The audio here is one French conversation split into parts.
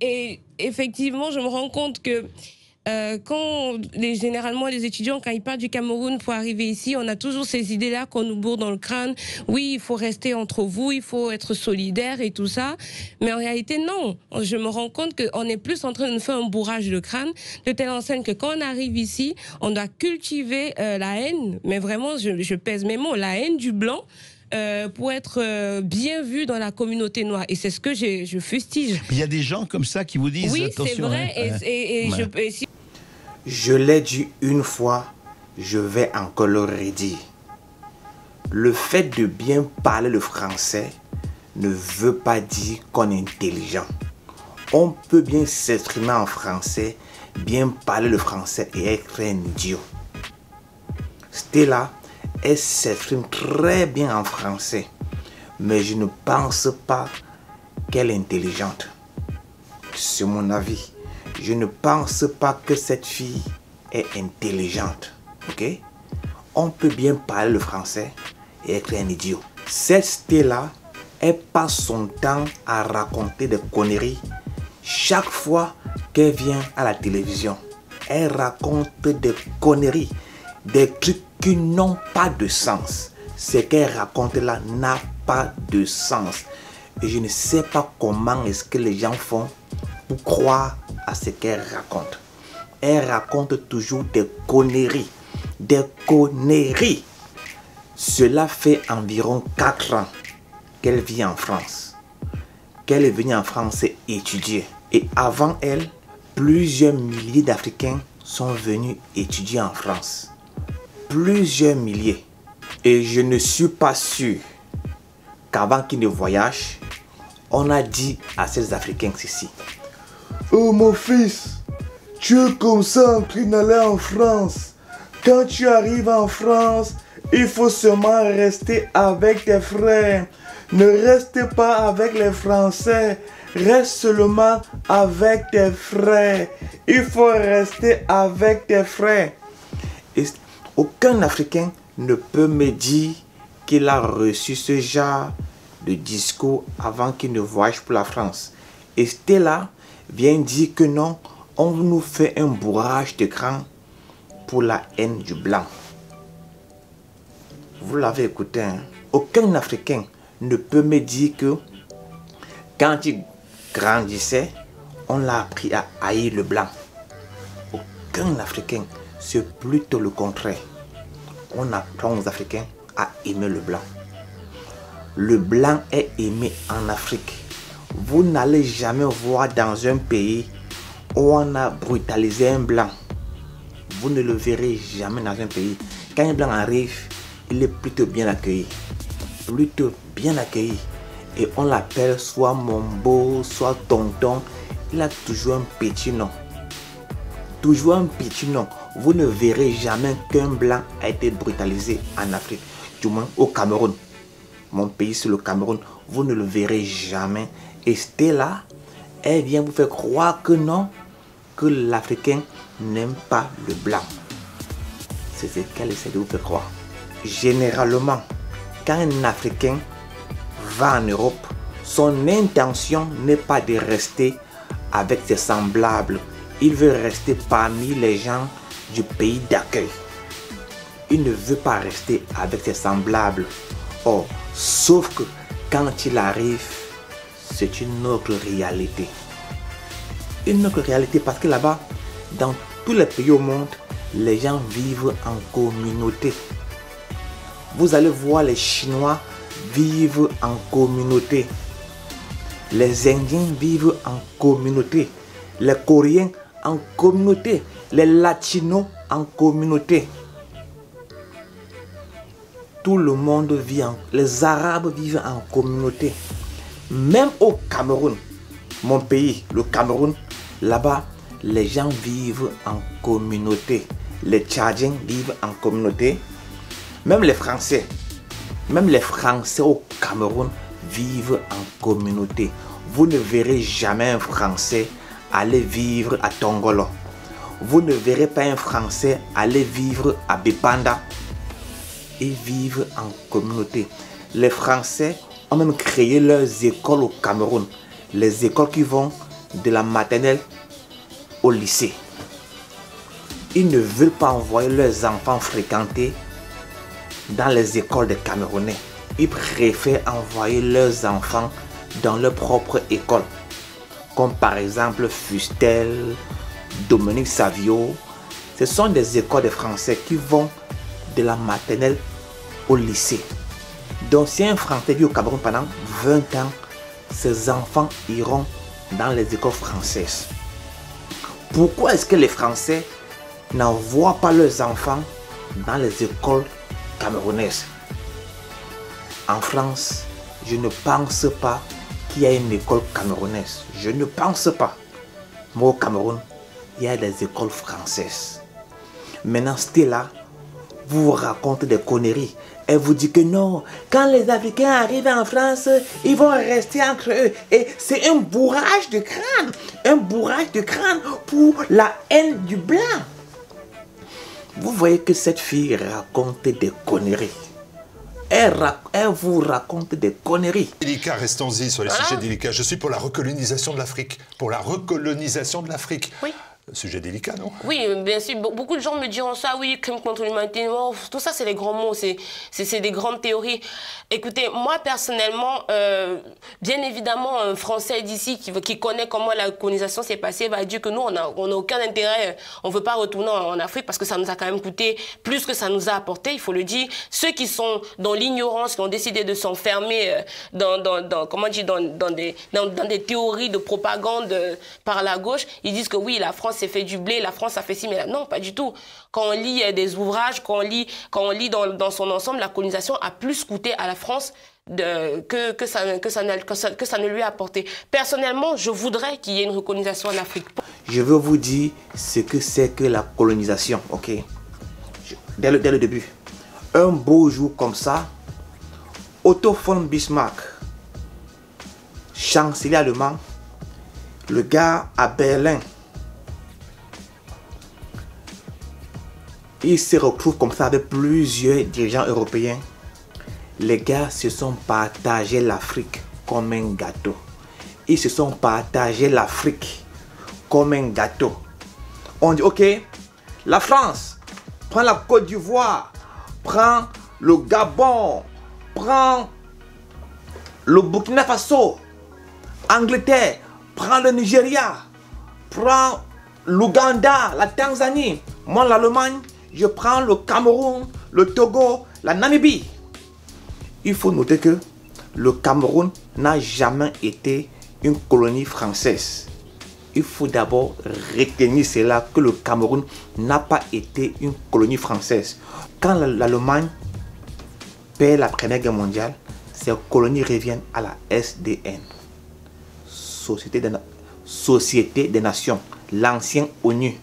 Et effectivement, je me rends compte que généralement les étudiants, quand ils partent du Cameroun pour arriver ici, on a toujours ces idées-là qu'on nous bourre dans le crâne. Oui, il faut rester entre vous, il faut être solidaire et tout ça. Mais en réalité, non. Je me rends compte qu'on est plus en train de nous faire un bourrage de crâne, de telle enseigne que quand on arrive ici, on doit cultiver la haine. Mais vraiment, je pèse mes mots, la haine du blanc. Pour être bien vu dans la communauté noire. Et c'est ce que je fustige. Il y a des gens comme ça qui vous disent oui, attention. Oui, c'est vrai. Ouais. Je l'ai dit une fois, je vais encore le redire. Le fait de bien parler le français ne veut pas dire qu'on est intelligent. On peut bien s'exprimer en français, bien parler le français et être un idiot. Stella, elle s'exprime très bien en français, mais je ne pense pas qu'elle est intelligente. C'est mon avis. Je ne pense pas que cette fille est intelligente. Ok? On peut bien parler le français et être un idiot. Cette Stella, elle passe son temps à raconter des conneries chaque fois qu'elle vient à la télévision. Elle raconte des conneries, des trucs qui n'ont pas de sens. Ce qu'elle raconte là n'a pas de sens. Et je ne sais pas comment est-ce que les gens font pour croire à ce qu'elle raconte. Elle raconte toujours des conneries. Des conneries. Cela fait environ 4 ans qu'elle vit en France. Qu'elle est venue en France étudier. Et avant elle, plusieurs milliers d'Africains sont venus étudier en France. Plusieurs milliers. Et je ne suis pas sûr qu'avant qu'ils ne voyagent, on a dit à ces Africains ici: oh mon fils, tu es comme ça en train d'aller en France. Quand tu arrives en France, il faut seulement rester avec tes frères. Ne reste pas avec les Français. Reste seulement avec tes frères. Il faut rester avec tes frères. Et aucun Africain ne peut me dire qu'il a reçu ce genre de discours avant qu'il ne voyage pour la France. Et Stella vient dire que non, on nous fait un bourrage d'écran pour la haine du blanc. Vous l'avez écouté, hein? Aucun Africain ne peut me dire que quand il grandissait, on l'a appris à haïr le blanc. Aucun Africain, c'est plutôt le contraire. On apprend aux Africains à aimer le blanc. Le blanc est aimé en Afrique. Vous n'allez jamais voir dans un pays où on a brutalisé un blanc. Vous ne le verrez jamais dans un pays. Quand un blanc arrive, il est plutôt bien accueilli. Plutôt bien accueilli. Et on l'appelle soit mon beau, soit tonton. Il a toujours un petit nom. Toujours un petit nom. Vous ne verrez jamais qu'un blanc a été brutalisé en Afrique. Du moins au Cameroun. Mon pays, c'est le Cameroun. Vous ne le verrez jamais. Et Stella, elle vient vous faire croire que non, que l'Africain n'aime pas le blanc. C'est ce qu'elle essaie de vous faire croire. Généralement, quand un Africain va en Europe, son intention n'est pas de rester avec ses semblables. Il veut rester parmi les gens du pays d'accueil. Il ne veut pas rester avec ses semblables. Oh, sauf que quand il arrive, c'est une autre réalité. Une autre réalité parce que là-bas, dans tous les pays au monde, les gens vivent en communauté. Vous allez voir les Chinois vivent en communauté. Les Indiens vivent en communauté. Les Coréens en communauté. Les Latinos en communauté. Tout le monde vit les Arabes vivent en communauté. Même au Cameroun, mon pays, le Cameroun, là-bas, les gens vivent en communauté. Les Tchadiens vivent en communauté. Même les Français au Cameroun vivent en communauté. Vous ne verrez jamais un Français aller vivre à Tongolo. Vous ne verrez pas un Français aller vivre à Bipanda. Ils vivent en communauté. Les Français ont même créé leurs écoles au Cameroun. Les écoles qui vont de la maternelle au lycée. Ils ne veulent pas envoyer leurs enfants fréquenter dans les écoles des Camerounais. Ils préfèrent envoyer leurs enfants dans leur propre école, comme par exemple Fustel, Dominique Savio. Ce sont des écoles de français qui vont de la maternelle au lycée. Donc si un Français vit au Cameroun pendant 20 ans, ses enfants iront dans les écoles françaises. Pourquoi est-ce que les Français n'envoient pas leurs enfants dans les écoles camerounaises? En France, je ne pense pas qu'il y a une école camerounaise. Je ne pense pas. Moi au Cameroun, il y a des écoles françaises. Maintenant, Stella vous raconte des conneries. Elle vous dit que non, quand les Africains arrivent en France, ils vont rester entre eux. Et c'est un bourrage de crâne. Un bourrage de crâne pour la haine du blanc. Vous voyez que cette fille raconte des conneries. Elle vous raconte des conneries. Délicat, restons-y sur les sujets délicats. Je suis pour la recolonisation de l'Afrique. Pour la recolonisation de l'Afrique. Oui. Sujet délicat, non? Oui, bien sûr. Beaucoup de gens me diront ça, oui, crime contre l'humanité. Oh, tout ça, c'est des grands mots, c'est des grandes théories. Écoutez, moi, personnellement, bien évidemment, un Français d'ici qui connaît comment la colonisation s'est passée va dire que nous, on n'a aucun intérêt, on ne veut pas retourner en Afrique parce que ça nous a quand même coûté plus que ça nous a apporté, il faut le dire. Ceux qui sont dans l'ignorance, qui ont décidé de s'enfermer dans des théories de propagande par la gauche, ils disent que oui, la France s'est fait du blé, la France a fait ci, mais là, non, pas du tout. Quand on lit des ouvrages, quand on lit dans son ensemble, la colonisation a plus coûté à la France que ça ne lui a apporté. Personnellement, je voudrais qu'il y ait une recolonisation en Afrique. Je veux vous dire ce que c'est que la colonisation, ok? Dès le début. Un beau jour comme ça, Otto von Bismarck, chancelier allemand, le gars à Berlin, il se retrouve comme ça avec plusieurs dirigeants européens. Les gars se sont partagés l'Afrique comme un gâteau. Ils se sont partagés l'Afrique comme un gâteau. On dit, ok, la France prend la Côte d'Ivoire, prend le Gabon, prend le Burkina Faso, Angleterre, prend le Nigeria, prend l'Ouganda, la Tanzanie, moi l'Allemagne, je prends le Cameroun, le Togo, la Namibie. Il faut noter que le Cameroun n'a jamais été une colonie française. Il faut d'abord retenir cela, que le Cameroun n'a pas été une colonie française. Quand l'Allemagne perd la Première Guerre mondiale, ces colonies reviennent à la SDN, Société des Nations, l'ancien ONU.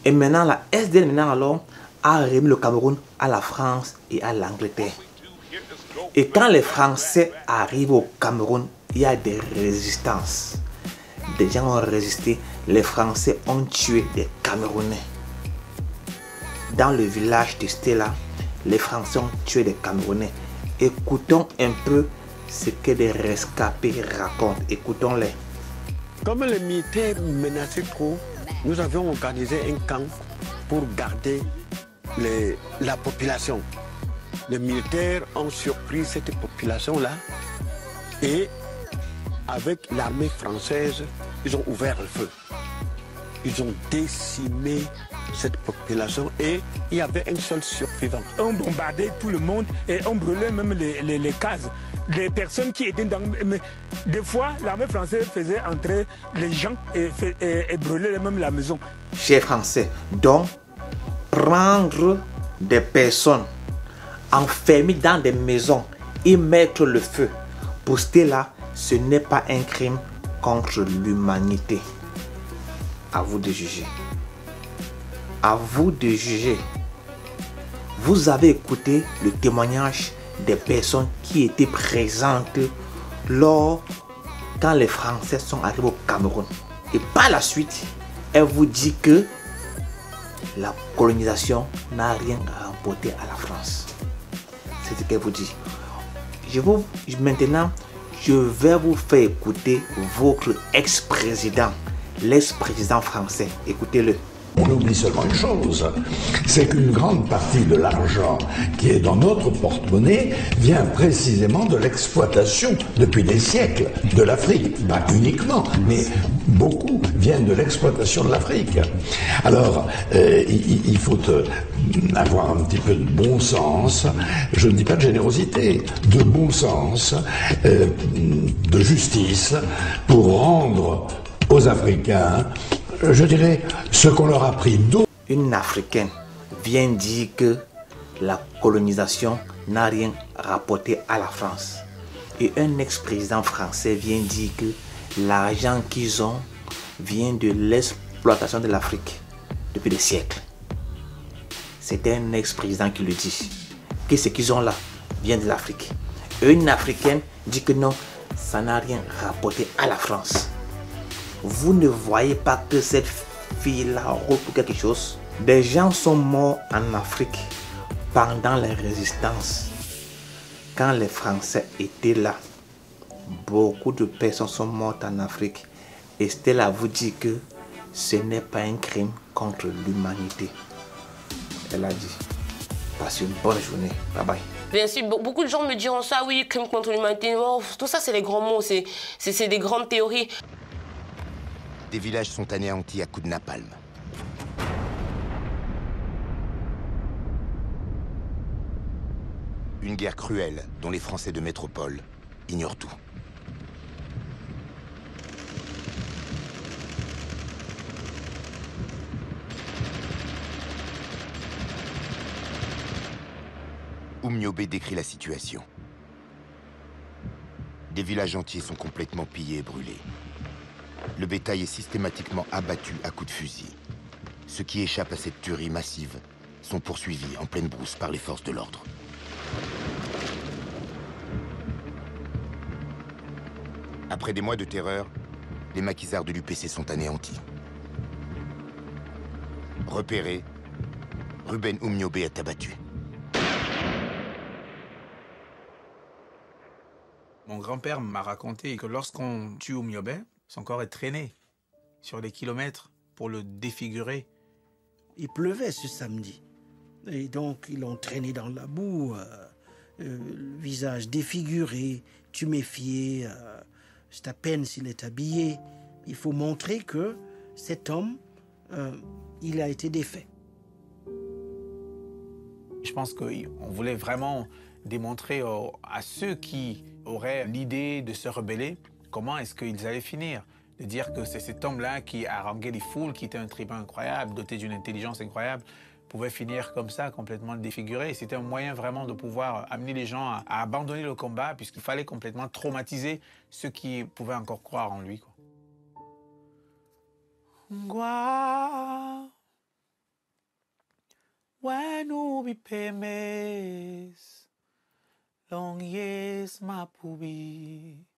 Et maintenant, la SDN alors a remis le Cameroun à la France et à l'Angleterre. Et quand les Français arrivent au Cameroun, il y a des résistances. Des gens ont résisté. Les Français ont tué des Camerounais. Dans le village de Stella, les Français ont tué des Camerounais. Écoutons un peu ce que les rescapés racontent. Écoutons-les. Comme les militaires menaçaient trop, nous avions organisé un camp pour garder la population. Les militaires ont surpris cette population-là et avec l'armée française, ils ont ouvert le feu. Ils ont décimé cette population et il y avait un seul survivant. On bombardait tout le monde et on brûlait même les cases. Les personnes qui étaient dans... Mais des fois, l'armée française faisait entrer les gens et brûler même la maison. Chers Français, donc, prendre des personnes enfermées dans des maisons et mettre le feu, pour Stella, ce n'est pas un crime contre l'humanité. À vous de juger. À vous de juger. Vous avez écouté le témoignage des personnes qui étaient présentes quand les Français sont arrivés au Cameroun. Et par la suite, elle vous dit que la colonisation n'a rien rapporté à la France. C'est ce qu'elle vous dit. Maintenant, Je vais vous faire écouter votre ex-président, l'ex-président français. Écoutez-le. On oublie seulement une chose, c'est qu'une grande partie de l'argent qui est dans notre porte-monnaie vient précisément de l'exploitation depuis des siècles de l'Afrique. Pas uniquement, mais beaucoup viennent de l'exploitation de l'Afrique. Alors, il faut avoir un petit peu de bon sens, je ne dis pas de générosité, de bon sens, de justice, pour rendre aux Africains, je dirais, ce qu'on leur a pris d'eau. Une Africaine vient dire que la colonisation n'a rien rapporté à la France. Et un ex-président français vient dire que l'argent qu'ils ont vient de l'exploitation de l'Afrique depuis des siècles. C'est un ex-président qui le dit. Que ce qu'ils ont là vient de l'Afrique. Et une Africaine dit que non, ça n'a rien rapporté à la France. Vous ne voyez pas que cette fille-là roule pour quelque chose? Des gens sont morts en Afrique pendant les résistances. Quand les Français étaient là, beaucoup de personnes sont mortes en Afrique. Et Stella vous dit que ce n'est pas un crime contre l'humanité. Elle a dit, passez une bonne journée. Bye bye. Bien sûr, beaucoup de gens me diront ça, oui, crime contre l'humanité. Oh, tout ça, c'est les grands mots, c'est des grandes théories. Des villages sont anéantis à coups de napalm. Une guerre cruelle dont les Français de métropole ignorent tout. Oumniobé décrit la situation. Des villages entiers sont complètement pillés et brûlés. Le bétail est systématiquement abattu à coups de fusil. Ceux qui échappent à cette tuerie massive sont poursuivis en pleine brousse par les forces de l'ordre. Après des mois de terreur, les maquisards de l'UPC sont anéantis. Repéré, Ruben Oumniobé est abattu. Mon grand-père m'a raconté que lorsqu'on tue Oumniobé, son corps est traîné sur des kilomètres pour le défigurer. Il pleuvait ce samedi. Et donc, ils l'ont traîné dans la boue, le visage défiguré, tuméfié. C'est à peine s'il est habillé. Il faut montrer que cet homme, il a été défait. Je pense qu'on voulait vraiment démontrer à ceux qui auraient l'idée de se rebeller comment est-ce qu'ils allaient finir. De dire que c'est cet homme-là qui haranguait les foules, qui était un tribun incroyable, doté d'une intelligence incroyable, pouvait finir comme ça, complètement défiguré. C'était un moyen vraiment de pouvoir amener les gens à abandonner le combat, puisqu'il fallait complètement traumatiser ceux qui pouvaient encore croire en lui, quoi. Long yes, ma